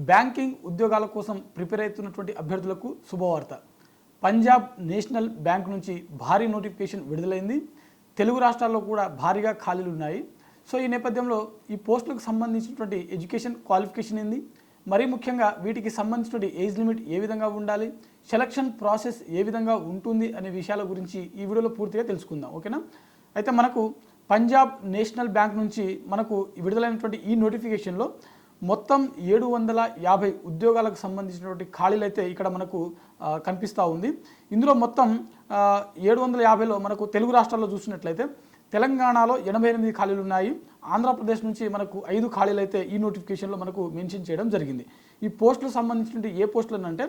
Banking ఉద్యోగాల కోసం prepare అవుతున్నటువంటి అభ్యర్థులకు శుభవార్త. పంజాబ్ నేషనల్ బ్యాంక్ నుంచి భారీ నోటిఫికేషన్ విడుదలైంది. తెలుగు రాష్ట్రాల్లో కూడా భారీగా ఖాళీలు ఉన్నాయి. సో ఈ నేపథ్యంలో ఈ పోస్టులకు సంబంధించినటువంటి ఎడ్యుకేషన్ క్వాలిఫికేషన్ ఏంది, మరీ ముఖ్యంగా వీటికి సంబంధించినటువంటి ఏజ్ లిమిట్ ఏ విధంగా ఉండాలి, సెలక్షన్ ప్రాసెస్ ఏ విధంగా ఉంటుంది అనే విషయాల గురించి ఈ వీడియోలో పూర్తిగా తెలుసుకుందాం. ఓకేనా? అయితే మనకు పంజాబ్ నేషనల్ బ్యాంక్ నుంచి మనకు విడుదలైనటువంటి ఈ నోటిఫికేషన్లో మొత్తం 750 ఉద్యోగాలకు సంబంధించినటువంటి ఖాళీలు అయితే ఇక్కడ మనకు కనిపిస్తూ ఉంది. ఇందులో మొత్తం 750లో మనకు తెలుగు రాష్ట్రాల్లో చూసినట్లయితే తెలంగాణలో 88 ఖాళీలు ఉన్నాయి. ఆంధ్రప్రదేశ్ నుంచి మనకు 5 ఖాళీలు అయితే ఈ నోటిఫికేషన్లో మనకు మెన్షన్ చేయడం జరిగింది. ఈ పోస్టులకు సంబంధించినటువంటి ఏ పోస్టులు అంటే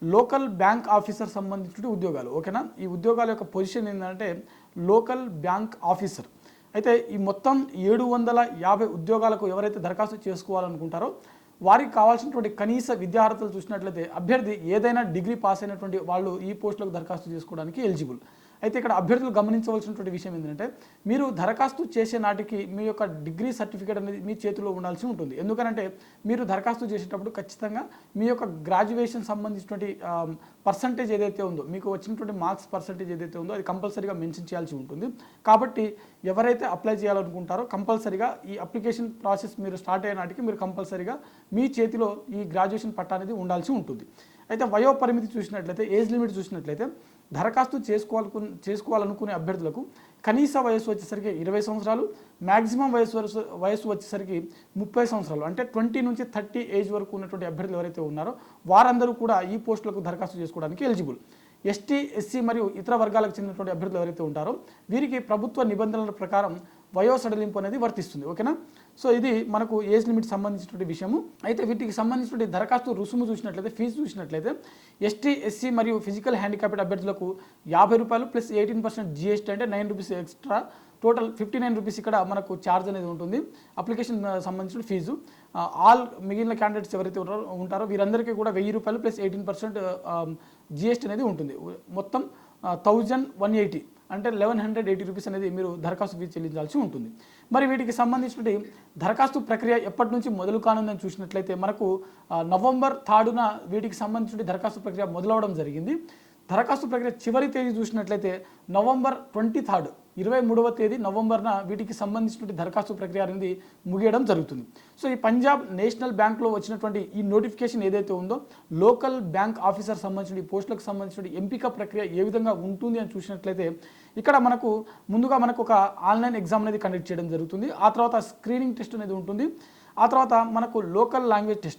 లోకల్ బ్యాంక్ ఆఫీసర్ సంబంధించిన ఉద్యోగాలు. ఓకేనా? ఈ ఉద్యోగాల యొక్క పొజిషన్ ఏంటంటే లోకల్ బ్యాంక్ ఆఫీసర్. అయితే ఈ మొత్తం 750 ఉద్యోగాలకు ఎవరైతే దరఖాస్తు చేసుకోవాలనుకుంటారో వారికి కావాల్సినటువంటి కనీస విద్యార్హతలు చూసినట్లయితే అభ్యర్థి ఏదైనా డిగ్రీ పాస్ అయినటువంటి వాళ్ళు ఈ పోస్టులకు దరఖాస్తు చేసుకోవడానికి ఎలిజిబుల్. అయితే ఇక్కడ అభ్యర్థులు గమనించవలసినటువంటి విషయం ఏంటంటే మీరు దరఖాస్తు చేసే నాటికి మీ యొక్క డిగ్రీ సర్టిఫికేట్ అనేది మీ చేతిలో ఉండాల్సి ఉంటుంది. ఎందుకంటే మీరు దరఖాస్తు చేసేటప్పుడు ఖచ్చితంగా మీ యొక్క గ్రాడ్యుయేషన్ సంబంధించినటువంటి పర్సంటేజ్ ఏదైతే ఉందో, మీకు వచ్చినటువంటి మార్క్స్ పర్సంటేజ్ ఏదైతే ఉందో అది కంపల్సరీగా మెన్షన్ చేయాల్సి ఉంటుంది. కాబట్టి ఎవరైతే అప్లై చేయాలనుకుంటారో కంపల్సరీగా ఈ అప్లికేషన్ ప్రాసెస్ మీరు స్టార్ట్ అయ్యే నాటికి మీరు కంపల్సరీగా మీ చేతిలో ఈ గ్రాడ్యుయేషన్ పట్టా అనేది ఉండాల్సి ఉంటుంది. అయితే వయో పరిమితి చూసినట్లయితే, ఏజ్ లిమిట్ చూసినట్లయితే దరఖాస్తు చేసుకోవాలనుకునే అభ్యర్థులకు కనీస వయసు వచ్చేసరికి 20 సంవత్సరాలు, మ్యాక్సిమం వయసు వచ్చేసరికి 30 సంవత్సరాలు, అంటే 20 నుంచి 30 ఏజ్ వరకు ఉన్నటువంటి అభ్యర్థులు ఎవరైతే ఉన్నారో వారందరూ కూడా ఈ పోస్టులకు దరఖాస్తు చేసుకోవడానికి ఎలిజిబుల్. ఎస్టీ, ఎస్సీ మరియు ఇతర వర్గాలకు చెందినటువంటి అభ్యర్థులు ఎవరైతే ఉంటారో వీరికి ప్రభుత్వ నిబంధనల ప్రకారం వయో సడలింపు అనేది వర్తిస్తుంది. ఓకేనా? సో ఇది మనకు ఏజ్ లిమిట్ సంబంధించినటువంటి విషయము. అయితే వీటికి సంబంధించినటువంటి దరఖాస్తు రుసుము చూసినట్లయితే, ఫీజు చూసినట్లయితే ఎస్టీ, ఎస్సీ మరియు ఫిజికల్ హ్యాండిక్యాప్డ్ అభ్యర్థులకు ₹50 ప్లస్ 18% జీఎస్టీ అంటే ₹9 ఎక్స్ట్రా, టోటల్ ₹59 ఇక్కడ మనకు ఛార్జ్ అనేది ఉంటుంది. అప్లికేషన్ సంబంధించిన ఫీజు ఆల్ మిగిలిన క్యాండిడేట్స్ ఎవరైతే ఉంటారో వీరందరికీ కూడా ₹1000 ప్లస్ 18% జీఎస్టీ అనేది ఉంటుంది. మొత్తం 1180 అంటే ₹1180 అనేది మీరు దరఖాస్తు ఫీజు చెల్లించాల్సి ఉంటుంది. మరి వీటికి సంబంధించిన దరఖాస్తు ప్రక్రియ ఎప్పటి నుంచి మొదలు కానుందని చూసినట్లయితే మనకు నవంబర్ 3న వీటికి సంబంధించిన దరఖాస్తు ప్రక్రియ మొదలవడం జరిగింది. దరఖాస్తు ప్రక్రియ చివరి తేదీ చూసినట్లయితే నవంబర్ 23 23వ తేదీ నవంబర్న వీటికి సంబంధించిన దరఖాస్తు ప్రక్రియ అనేది ముగియడం జరుగుతుంది. సో ఈ పంజాబ్ నేషనల్ బ్యాంక్లో వచ్చినటువంటి ఈ నోటిఫికేషన్ ఏదైతే ఉందో లోకల్ బ్యాంక్ ఆఫీసర్ సంబంధించిన పోస్టులకు సంబంధించిన ఎంపిక ప్రక్రియ ఏ విధంగా ఉంటుంది అని చూసినట్లయితే ఇక్కడ మనకు ముందుగా మనకు ఒక ఆన్లైన్ ఎగ్జామ్ అనేది కండక్ట్ చేయడం జరుగుతుంది. ఆ తర్వాత స్క్రీనింగ్ టెస్ట్ అనేది ఉంటుంది. ఆ తర్వాత మనకు లోకల్ లాంగ్వేజ్ టెస్ట్